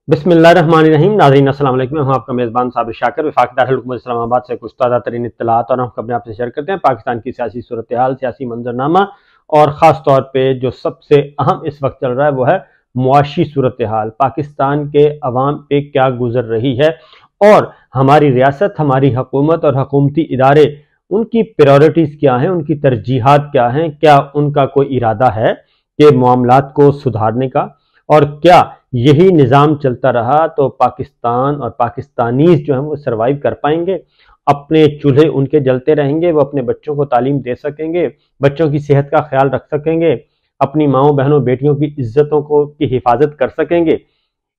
बिस्मिल्लाहिर्रहमानिर्रहीम। नाज़रीन अस्सलाम वालेकुम। मैं हूं आपका मेज़बान साबिर शाकिर। वफाकी दारुल इस्लामाबाद से कुछ ताज़ा तरीन इत्तलात और हम खबरें आपसे शेयर करते हैं। पाकिस्तान की सियासी सूरत हाल, सियासी मंजरनामा और ख़ास तौर पर जो सबसे अहम इस वक्त चल रहा है वो है मुआशी सूरत हाल। पाकिस्तान के अवाम पे क्या गुजर रही है और हमारी रियासत, हमारी हुकूमत और हुकूमती इदारे, उनकी प्रायोरिटीज़ क्या हैं, उनकी तरजीहात क्या हैं, क्या उनका कोई इरादा है कि मामलात को सुधारने का, और क्या यही निज़ाम चलता रहा तो पाकिस्तान और पाकिस्तानीज़ जो हैं वो सर्वाइव कर पाएंगे, अपने चूल्हे उनके जलते रहेंगे, वो अपने बच्चों को तालीम दे सकेंगे, बच्चों की सेहत का ख्याल रख सकेंगे, अपनी माओ बहनों बेटियों की इज्जतों को की हिफाजत कर सकेंगे।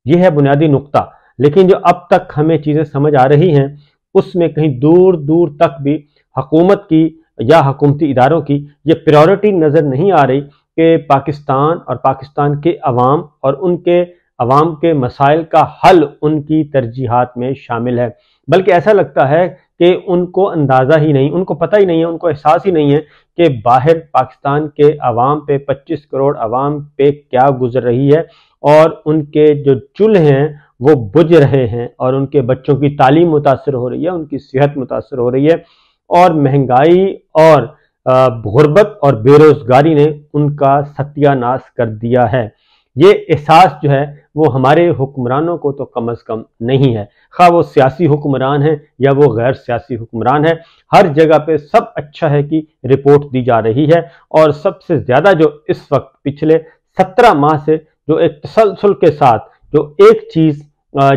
ये है बुनियादी नुक्ता। लेकिन जो अब तक हमें चीज़ें समझ आ रही हैं उसमें कहीं दूर दूर तक भी हुकूमत की या हुकूमती इदारों की ये प्रायोरिटी नज़र नहीं आ रही कि पाकिस्तान और पाकिस्तान के अवाम और उनके अवाम के मसाइल का हल उनकी तरजीहात में शामिल है। बल्कि ऐसा लगता है कि उनको अंदाज़ा ही नहीं, उनको पता ही नहीं है, उनको एहसास ही नहीं है कि बाहर पाकिस्तान के अवाम पे 25 करोड़ अवाम पे क्या गुजर रही है और उनके जो चूल्हे हैं वो बुझ रहे हैं और उनके बच्चों की तालीम मुतासर हो रही है, उनकी सेहत मुतासर हो रही है और महंगाई और गुर्बत और बेरोजगारी ने उनका सत्यानाश कर दिया है। ये एहसास जो है वो हमारे हुक्मरानों को तो कम अज़ कम नहीं है, खा वो सियासी हुक्मरान है या वो गैर सियासी हुक्मरान है। हर जगह पे सब अच्छा है कि रिपोर्ट दी जा रही है और सबसे ज़्यादा जो इस वक्त पिछले 17 माह से जो एक तसलसल के साथ जो एक चीज़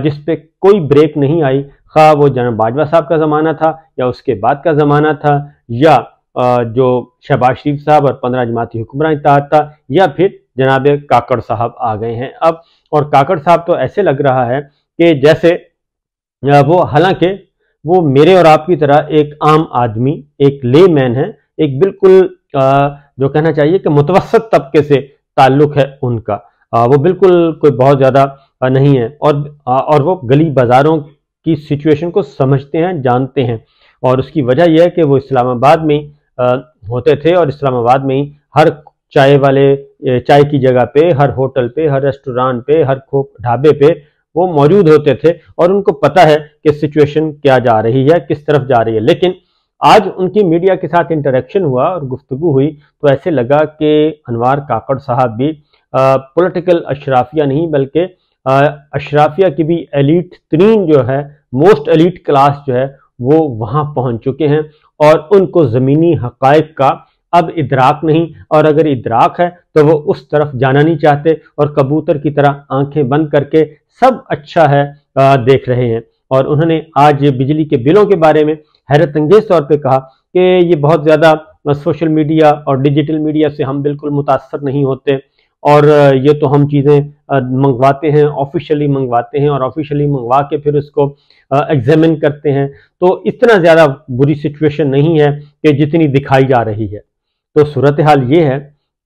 जिस पे कोई ब्रेक नहीं आई, खा वो जनाब बाजवा साहब का ज़माना था या उसके बाद का ज़माना था या जो शहबाज शरीफ साहब और 15 जमाती हुक्मरान इत्तेहाद था या फिर जनाब काकड़ साहब आ गए हैं अब। और काकड़ साहब तो ऐसे लग रहा है कि जैसे वो, हालांकि वो मेरे और आपकी तरह एक आम आदमी, एक ले मैन है, एक बिल्कुल जो कहना चाहिए कि मुतवसत तबके से ताल्लुक़ है उनका। वो बिल्कुल कोई बहुत ज़्यादा नहीं है और वो गली बाज़ारों की सिचुएशन को समझते हैं, जानते हैं। और उसकी वजह यह है कि वो इस्लामाबाद में होते थे और इस्लामाबाद में ही हर चाय वाले चाय की जगह पे, हर होटल पे, हर रेस्टोरेंट पे, हर ढाबे पे वो मौजूद होते थे और उनको पता है कि सिचुएशन क्या जा रही है, किस तरफ जा रही है। लेकिन आज उनकी मीडिया के साथ इंटरेक्शन हुआ और गुफ्तगू हुई तो ऐसे लगा कि अनवार काकड़ साहब भी पॉलिटिकल अशराफिया नहीं बल्कि अशराफिया की भी एलीट तरीन जो है, मोस्ट एलीट क्लास जो है वो वहाँ पहुँच चुके हैं और उनको ज़मीनी हक़ाइक़ का अब इदराक नहीं, और अगर इदराक है तो वो उस तरफ जाना नहीं चाहते और कबूतर की तरह आंखें बंद करके सब अच्छा है देख रहे हैं। और उन्होंने आज बिजली के बिलों के बारे में हैरत अंगेज तौर पे कहा कि ये बहुत ज़्यादा सोशल मीडिया और डिजिटल मीडिया से हम बिल्कुल मुतासर नहीं होते और ये तो हम चीज़ें मंगवाते हैं, ऑफिशियली मंगवाते हैं और ऑफिशियली मंगवा के फिर उसको एग्जामिन करते हैं, तो इतना ज़्यादा बुरी सिचुएशन नहीं है कि जितनी दिखाई जा रही है। तो सूरत हाल ये है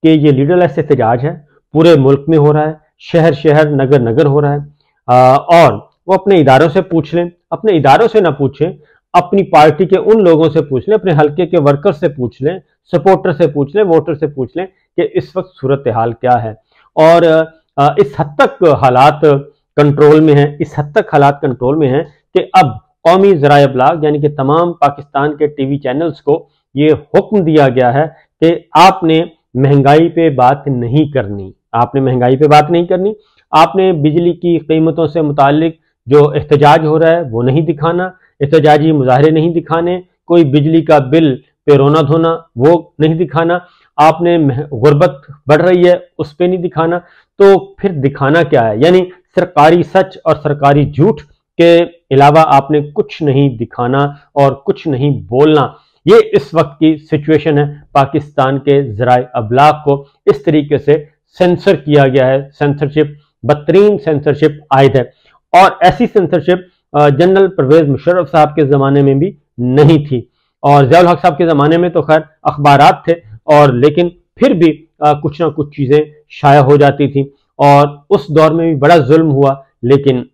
कि ये लीडरलेस एहतजाज है, पूरे मुल्क में हो रहा है, शहर शहर नगर नगर हो रहा है। और वो अपने इदारों से पूछ लें, अपने इदारों से ना पूछें, अपनी पार्टी के उन लोगों से पूछ लें, अपने हल्के के वर्कर से पूछ लें, सपोर्टर से पूछ लें, वोटर से पूछ लें कि इस वक्त सूरत हाल क्या है। और इस हद तक हालात कंट्रोल में हैं, इस हद तक हालात कंट्रोल में हैं कि अब कौमी ज़राए अबलाग यानी कि तमाम पाकिस्तान के टीवी चैनल्स को ये हुक्म दिया गया है कि आपने महंगाई पे बात नहीं करनी, आपने महंगाई पे बात नहीं करनी, आपने बिजली की कीमतों से मुतालिक जो एहतजाज हो रहा है वो नहीं दिखाना, एहतजाजी मुजाहरे नहीं दिखाने, कोई बिजली का बिल पे रोना धोना वो नहीं दिखाना, आपने गुर्बत बढ़ रही है उस पर नहीं दिखाना। तो फिर दिखाना क्या है? यानी सरकारी सच और सरकारी झूठ के अलावा आपने कुछ नहीं दिखाना और कुछ नहीं बोलना। ये इस वक्त की सिचुएशन है। पाकिस्तान के ज़राए अबलाग को इस तरीके से सेंसर किया गया है, सेंसरशिप, बदतरीन सेंसरशिप आयद है। और ऐसी सेंसरशिप जनरल परवेज मुशर्रफ साहब के ज़माने में भी नहीं थी और ज़ियाउल हक साहब के ज़माने में तो खैर अखबारात थे, और लेकिन फिर भी कुछ ना कुछ चीज़ें शाया हो जाती थी और उस दौर में भी बड़ा जुल्म हुआ। लेकिन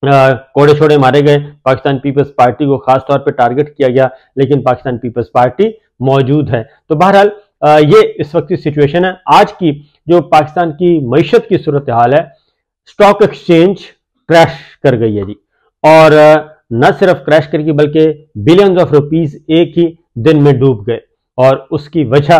कोड़े छोड़े मारे गए, पाकिस्तान पीपल्स पार्टी को खास तौर पे टारगेट किया गया, लेकिन पाकिस्तान पीपल्स पार्टी मौजूद है। तो बहरहाल ये इस वक्त की सिचुएशन है। आज की जो पाकिस्तान की मईशत की सूरत हाल है, स्टॉक एक्सचेंज क्रैश कर गई है जी। और न सिर्फ क्रैश कर गई बल्कि बिलियंस ऑफ रुपीस एक ही दिन में डूब गए। और उसकी वजह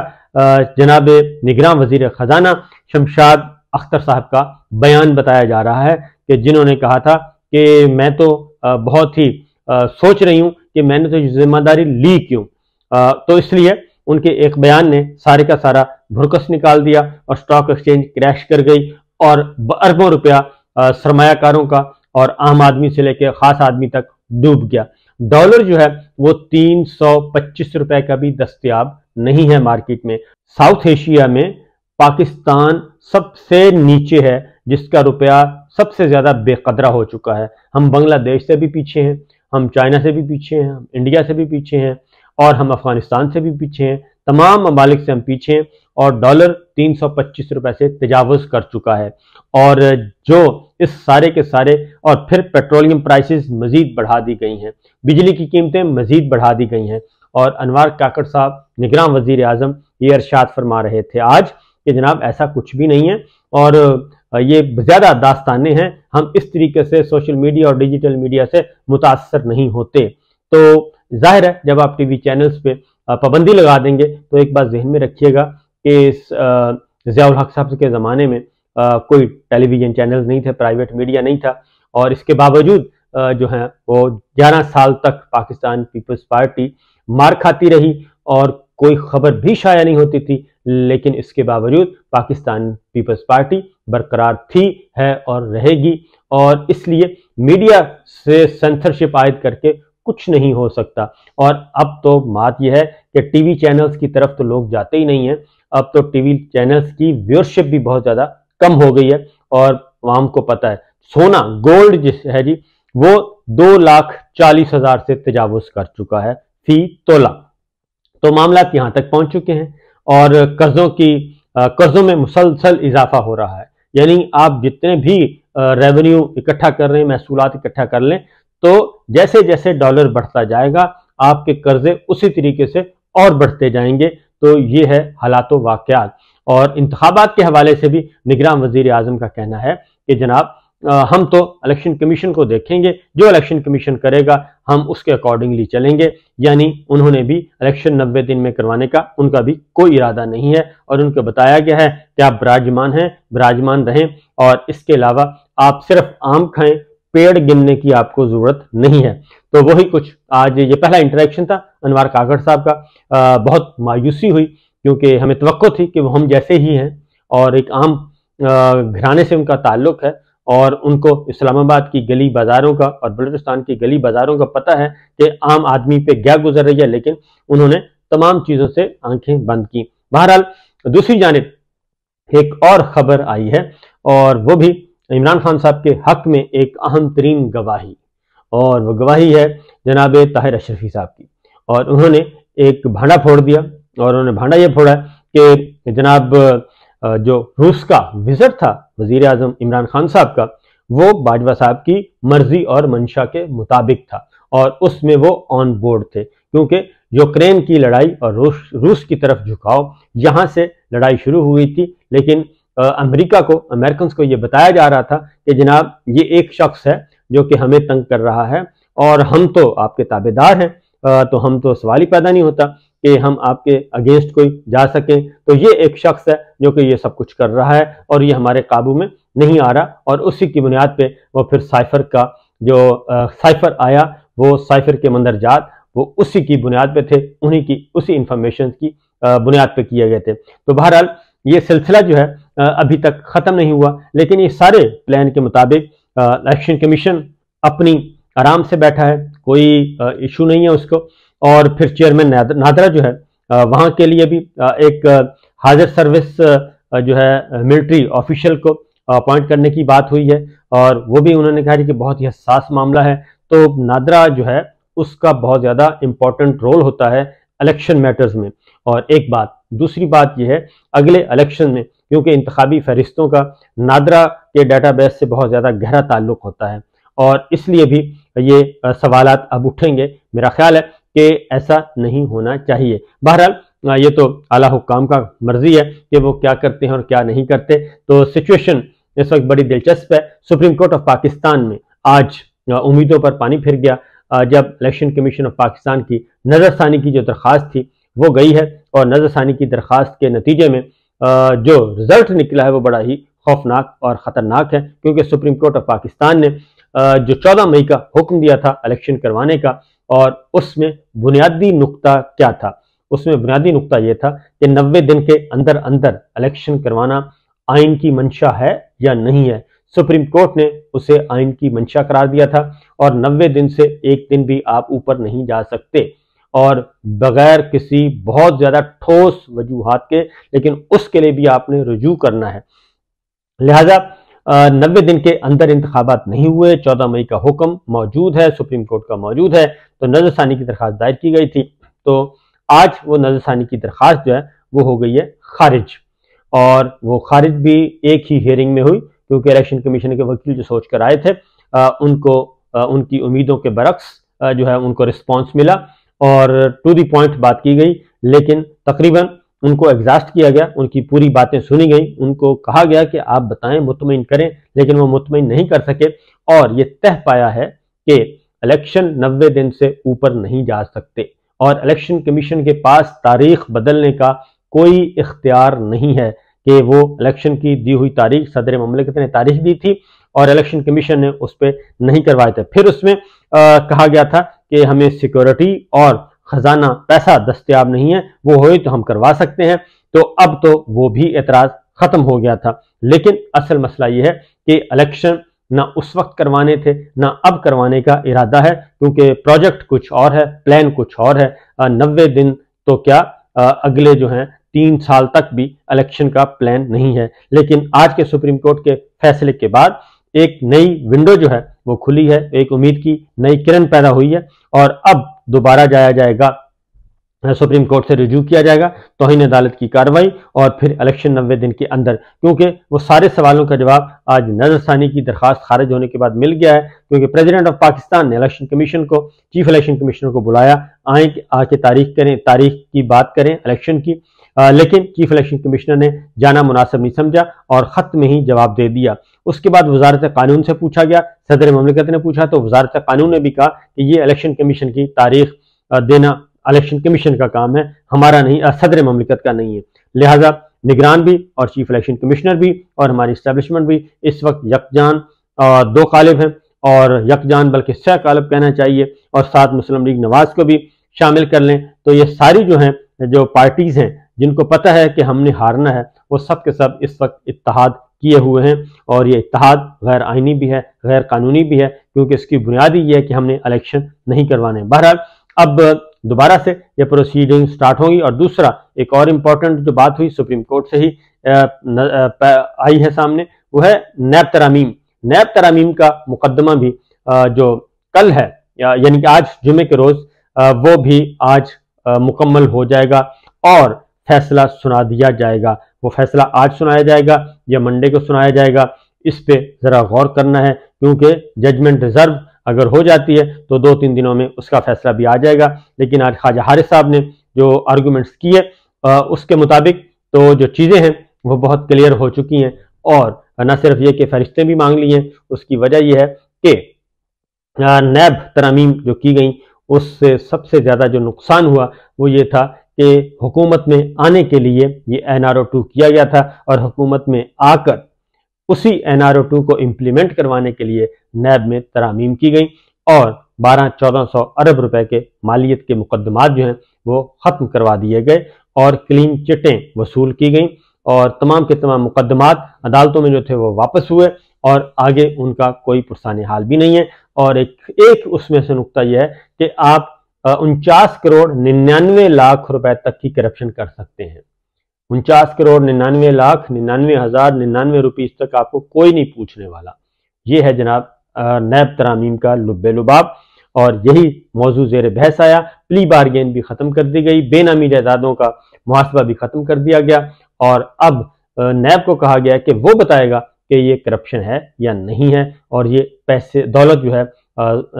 जनाब निगरान वजीर खजाना शमशाद अख्तर साहब का बयान बताया जा रहा है कि जिन्होंने कहा था कि मैं तो बहुत ही सोच रही हूं कि मैंने तो जिम्मेदारी ली क्यों। तो इसलिए उनके एक बयान ने सारे का सारा भुरकस निकाल दिया और स्टॉक एक्सचेंज क्रैश कर गई और अरबों रुपया सरमायाकारों का और आम आदमी से लेकर खास आदमी तक डूब गया। डॉलर जो है वो 325 रुपए का भी दस्तयाब नहीं है मार्केट में। साउथ एशिया में पाकिस्तान सबसे नीचे है, जिसका रुपया सबसे ज्यादा बेकदरा हो चुका है। हम बांग्लादेश से भी पीछे हैं, हम चाइना से भी पीछे हैं, हम इंडिया से भी पीछे हैं और हम अफगानिस्तान से भी पीछे हैं। तमाम ममालिक से हम पीछे हैं और डॉलर 325 रुपए से तजावुज कर चुका है। और जो इस सारे के सारे और फिर पेट्रोलियम प्राइसेस मजीद बढ़ा दी गई हैं, बिजली की कीमतें मजीद बढ़ा दी गई हैं। और अनवार काकड़ साहब निगरान वजीर आजम ये इरशाद फरमा रहे थे आज कि जनाब ऐसा कुछ भी नहीं है और ये ज्यादा दास्ताने हैं, हम इस तरीके से सोशल मीडिया और डिजिटल मीडिया से मुतासर नहीं होते। तो जाहिर है जब आप टीवी चैनल्स पे पाबंदी लगा देंगे तो एक बात जहन में रखिएगा कि इस ज़ियाउल हक साहब के ज़माने में कोई टेलीविज़न चैनल नहीं थे, प्राइवेट मीडिया नहीं था और इसके बावजूद जो है वो 11 साल तक पाकिस्तान पीपल्स पार्टी मार खाती रही और कोई खबर भी शाया नहीं होती थी। लेकिन इसके बावजूद पाकिस्तान पीपल्स पार्टी बरकरार थी, है और रहेगी। और इसलिए मीडिया से सेंसरशिप आयद करके कुछ नहीं हो सकता। और अब तो बात यह है कि टीवी चैनल्स की तरफ तो लोग जाते ही नहीं हैं। अब तो टीवी चैनल्स की व्यूअरशिप भी बहुत ज़्यादा कम हो गई है और आवाम को पता है सोना गोल्ड जिस है जी वो 2,40,000 से तजावुज कर चुका है फी तोला। तो मामला यहाँ तक पहुंच चुके हैं और कर्जों में मुसलसल इजाफा हो रहा है। यानी आप जितने भी रेवेन्यू इकट्ठा कर रहे हैं, महसूलात इकट्ठा कर लें, तो जैसे जैसे डॉलर बढ़ता जाएगा आपके कर्जे उसी तरीके से और बढ़ते जाएंगे। तो ये है हालात वाक़यात। और इंतखाबात के हवाले से भी निगरान वजीर आजम का कहना है कि जनाब हम तो इलेक्शन कमीशन को देखेंगे, जो इलेक्शन कमीशन करेगा हम उसके अकॉर्डिंगली चलेंगे। यानी उन्होंने भी इलेक्शन 90 दिन में करवाने का उनका भी कोई इरादा नहीं है और उनको बताया गया है कि आप विराजमान हैं, विराजमान रहें और इसके अलावा आप सिर्फ आम खाएं, पेड़ गिनने की आपको जरूरत नहीं है। तो वही कुछ आज ये पहला इंटरेक्शन था अनवार काकड़ साहब का। बहुत मायूसी हुई क्योंकि हमें तवक्को थी कि वो हम जैसे ही हैं और एक आम घराने से उनका ताल्लुक है और उनको इस्लामाबाद की गली बाजारों का और बलूचिस्तान की गली बाजारों का पता है कि आम आदमी पे क्या गुजर रही है, लेकिन उन्होंने तमाम चीज़ों से आंखें बंद की। बहरहाल दूसरी जानिब एक और खबर आई है और वो भी इमरान खान साहब के हक में एक अहम तरीन गवाही, और वो गवाही है जनाब ताहिर अशरफी साहब की। और उन्होंने एक भांडा फोड़ दिया और उन्होंने भांडा ये फोड़ा कि जनाब जो रूस का विजिट था वजीर आजम इमरान खान साहब का, वो बाजवा साहब की मर्जी और मंशा के मुताबिक था और उसमें वो ऑन बोर्ड थे क्योंकि यूक्रेन की लड़ाई और रूस की तरफ झुकाव, यहाँ से लड़ाई शुरू हुई थी। लेकिन अमेरिकन को ये बताया जा रहा था कि जनाब ये एक शख्स है जो कि हमें तंग कर रहा है और हम तो आपके ताबेदार हैं, तो हम तो सवाल ही पैदा नहीं होता कि हम आपके अगेंस्ट कोई जा सकें। तो ये एक शख्स है जो कि ये सब कुछ कर रहा है और ये हमारे काबू में नहीं आ रहा। और उसी की बुनियाद पे वो फिर साइफर का जो साइफर आया, वो साइफर के मंदरजात वो उसी की बुनियाद पे थे, उन्हीं की उसी इंफॉर्मेशन की बुनियाद पे किए गए थे। तो बहरहाल ये सिलसिला जो है अभी तक ख़त्म नहीं हुआ, लेकिन ये सारे प्लान के मुताबिक इलेक्शन कमीशन अपनी आराम से बैठा है, कोई इशू नहीं है उसको। और फिर चेयरमैन नादरा जो है वहाँ के लिए भी एक हाजिर सर्विस जो है मिलिट्री ऑफिशियल को अपॉइंट करने की बात हुई है और वो भी उन्होंने कहा कि बहुत ही हसास मामला है। तो नादरा जो है उसका बहुत ज़्यादा इम्पोर्टेंट रोल होता है इलेक्शन मैटर्स में। और एक बात, दूसरी बात यह है अगले इलेक्शन में, क्योंकि इंतखाबी फहरिस्तों का नादरा के डाटाबेस से बहुत ज़्यादा गहरा ताल्लुक होता है और इसलिए भी ये सवालात अब उठेंगे। मेरा ख्याल है कि ऐसा नहीं होना चाहिए। बहरहाल ये तो आला हुक्काम का मर्जी है कि वो क्या करते हैं और क्या नहीं करते। तो सिचुएशन इस वक्त बड़ी दिलचस्प है। सुप्रीम कोर्ट ऑफ पाकिस्तान में आज उम्मीदों पर पानी फिर गया जब इलेक्शन कमीशन ऑफ पाकिस्तान की नजरसानी की जो दरख्वास्त थी वो गई है, और नजरसानी की दरख्वास्त के नतीजे में जो रिजल्ट निकला है वो बड़ा ही खौफनाक और ख़तरनाक है, क्योंकि सुप्रीम कोर्ट ऑफ पाकिस्तान ने जो 14 मई का हुक्म दिया था इलेक्शन करवाने का, और उसमें बुनियादी नुक्ता क्या था? उसमें बुनियादी नुक्ता यह था कि 90 दिन के अंदर अंदर इलेक्शन करवाना आइन की मंशा है या नहीं है। सुप्रीम कोर्ट ने उसे आइन की मंशा करार दिया था, और 90 दिन से एक दिन भी आप ऊपर नहीं जा सकते, और बगैर किसी बहुत ज्यादा ठोस वजूहात के, लेकिन उसके लिए भी आपने रुजू करना है। लिहाजा 90 दिन के अंदर इंतखाबात नहीं हुए, 14 मई का हुक्म मौजूद है, सुप्रीम कोर्ट का मौजूद है, तो नजरसानी की दरख्वास्त दायर की गई थी। तो आज वो नजरसानी की दरख्वास्त जो है वो हो गई है खारिज, और वो खारिज भी एक ही हियरिंग में हुई, क्योंकि इलेक्शन कमीशन के वकील जो सोच कर आए थे उनको उनकी उम्मीदों के बरक्स जो है उनको रिस्पॉन्स मिला, और टू दी पॉइंट बात की गई, लेकिन तकरीबन उनको एग्जास्ट किया गया, उनकी पूरी बातें सुनी गई, उनको कहा गया कि आप बताएं, मुतमईन करें, लेकिन वो मुतमईन नहीं कर सके, और ये तह पाया है कि इलेक्शन 90 दिन से ऊपर नहीं जा सकते, और इलेक्शन कमीशन के पास तारीख बदलने का कोई इख्तियार नहीं है कि वो इलेक्शन की दी हुई तारीख सदर ममलिकत ने तारीख दी थी और इलेक्शन कमीशन ने उस पर नहीं करवाए थे। फिर उसमें कहा गया था कि हमें सिक्योरिटी और खजाना पैसा दस्तयाब नहीं है, वो होए तो हम करवा सकते हैं। तो अब तो वो भी एतराज खत्म हो गया था, लेकिन असल मसला ये है कि इलेक्शन ना उस वक्त करवाने थे ना अब करवाने का इरादा है, क्योंकि प्रोजेक्ट कुछ और है, प्लान कुछ और है। 90 दिन तो क्या अगले जो हैं 3 साल तक भी इलेक्शन का प्लान नहीं है। लेकिन आज के सुप्रीम कोर्ट के फैसले के बाद एक नई विंडो जो है वो खुली है, एक उम्मीद की नई किरण पैदा हुई है, और अब दोबारा जाया जाएगा सुप्रीम कोर्ट से रिव्यू किया जाएगा तौहीन अदालत की कार्रवाई, और फिर इलेक्शन 90 दिन के अंदर, क्योंकि वो सारे सवालों का जवाब आज नजरसानी की दरखास्त खारिज होने के बाद मिल गया है, क्योंकि प्रेसिडेंट ऑफ पाकिस्तान ने इलेक्शन कमीशन को, चीफ इलेक्शन कमिश्नर को बुलाया, आके तारीख की बात करें इलेक्शन की, लेकिन चीफ इलेक्शन कमिश्नर ने जाना मुनासिब नहीं समझा और खत में ही जवाब दे दिया। उसके बाद वजारत कानून से पूछा गया, सदर ममलिकत ने पूछा, तो वजारत कानून ने भी कहा कि ये इलेक्शन कमीशन की तारीख देना इलेक्शन कमीशन का काम है, हमारा नहीं, सदर ममलिकत का नहीं है। लिहाजा निगरान भी और चीफ इलेक्शन कमिश्नर भी और हमारी इस्टेब्लिशमेंट भी इस वक्त यकजान दो कालिब हैं, और यकजान बल्कि सह कालिब कहना चाहिए, और साथ मुस्लिम लीग नवाज को भी शामिल कर लें। तो ये सारी जो हैं जो पार्टीज हैं जिनको पता है कि हमने हारना है, वो सब के सब इस वक्त इत्तेहाद किए हुए हैं, और ये इत्तेहाद गैर आइनी भी है, गैर कानूनी भी है, क्योंकि इसकी बुनियाद ये है कि हमने इलेक्शन नहीं करवाने। बहरहाल अब दोबारा से ये प्रोसीडिंग स्टार्ट होगी। और दूसरा एक और इम्पोर्टेंट जो बात हुई सुप्रीम कोर्ट से ही आई है सामने, वो है नैब तरामीम। नैब तरामीम का मुकदमा भी जो कल है यानी कि आज जुमे के रोज वो भी आज मुकम्मल हो जाएगा और फैसला सुना दिया जाएगा। वो फैसला आज सुनाया जाएगा या मंडे को सुनाया जाएगा, इस पे जरा गौर करना है, क्योंकि जजमेंट रिजर्व अगर हो जाती है तो 2-3 दिनों में उसका फैसला भी आ जाएगा। लेकिन आज ख्वाजा हारिस साहब ने जो आर्गूमेंट्स किए उसके मुताबिक तो जो चीज़ें हैं वो बहुत क्लियर हो चुकी हैं, और न सिर्फ ये कि फरिश्ते भी मांग लिए हैं। उसकी वजह यह है कि नैब तरामीम जो की गई उससे सबसे ज़्यादा जो नुकसान हुआ वो ये था कि हुकूमत में आने के लिए ये NRO2 किया गया था, और हुकूमत में आकर उसी NRO2 को इम्प्लीमेंट करवाने के लिए नैब में तरामीम की गई, और 1200-1400 अरब रुपए के मालियत के मुकदमात जो हैं वो ख़त्म करवा दिए गए, और क्लीन चिटें वसूल की गई, और तमाम के तमाम मुकदमात अदालतों में जो थे वो वापस हुए, और आगे उनका कोई पुरसाने हाल भी नहीं है। और एक उसमें से नुक्ता यह है कि आप 49 करोड़ 99 लाख रुपए तक की करप्शन कर सकते हैं। 49 करोड़ 99 लाख 99,099 रुपीस तक आपको कोई नहीं पूछने वाला। ये है जनाब नैब तरामीम का लुब्बे लुबाब, और यही मौजू ज़ेर बहस आया। प्ली बारगेन भी ख़त्म कर दी गई, बेनामी जायदादों का मुहासबा भी ख़त्म कर दिया गया, और अब नैब को कहा गया कि वो बताएगा कि ये करप्शन है या नहीं है, और ये पैसे दौलत जो है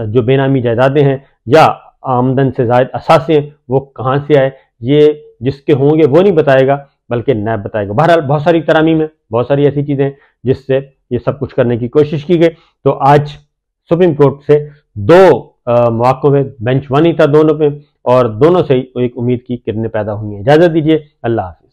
जो बेनामी जायदादें हैं या आमदन से ज़ायद असासे वो कहाँ से आए, ये जिसके होंगे वो नहीं बताएगा, बल्कि नैब बताएगा। बहरहाल बहुत सारी तरामीम है, बहुत सारी ऐसी चीज़ें हैं जिससे ये सब कुछ करने की कोशिश की गई। तो आज सुप्रीम कोर्ट से दो मौक़ों में बेंच 1 ही था दोनों पे, और दोनों से एक उम्मीद की किरणें पैदा हुई हैं। इजाज़त दीजिए, अल्लाह हाफ़िज़।